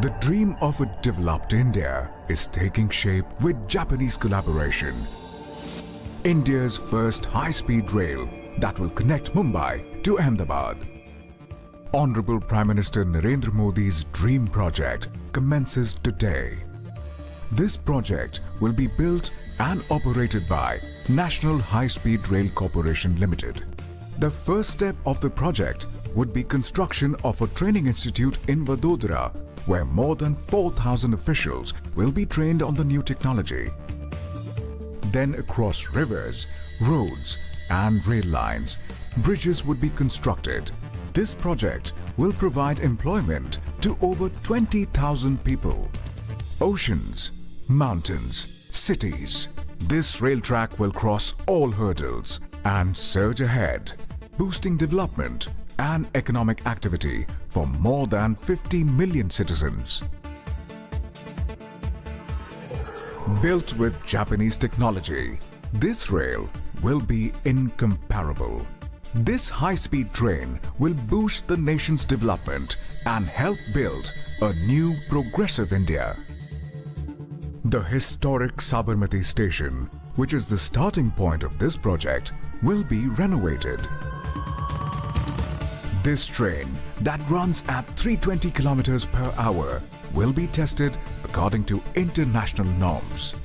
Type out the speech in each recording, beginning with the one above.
The dream of a developed India is taking shape with Japanese collaboration. India's first high-speed rail that will connect Mumbai to Ahmedabad. Honorable Prime Minister Narendra Modi's dream project commences today. This project will be built and operated by National High Speed Rail Corporation Limited. The first step of the project would be construction of a training institute in Vadodara, where more than 4,000 officials will be trained on the new technology. Then across rivers, roads and rail lines, bridges would be constructed. This project will provide employment to over 20,000 people. Oceans, mountains, cities. This rail track will cross all hurdles and surge ahead, boosting development and economic activity for more than 50 million citizens. Built with Japanese technology, this rail will be incomparable. This high-speed train will boost the nation's development and help build a new progressive India. The historic Sabarmati station, which is the starting point of this project, will be renovated. This train that runs at 320 kilometers per hour will be tested according to international norms.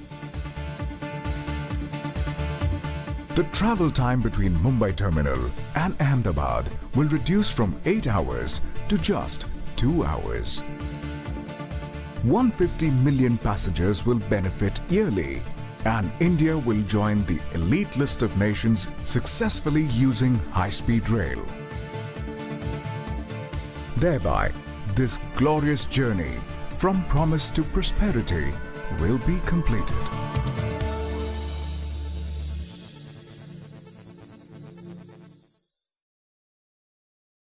The travel time between Mumbai terminal and Ahmedabad will reduce from 8 hours to just 2 hours. 150 million passengers will benefit yearly, and India will join the elite list of nations successfully using high-speed rail. Thereby, this glorious journey from promise to prosperity will be completed.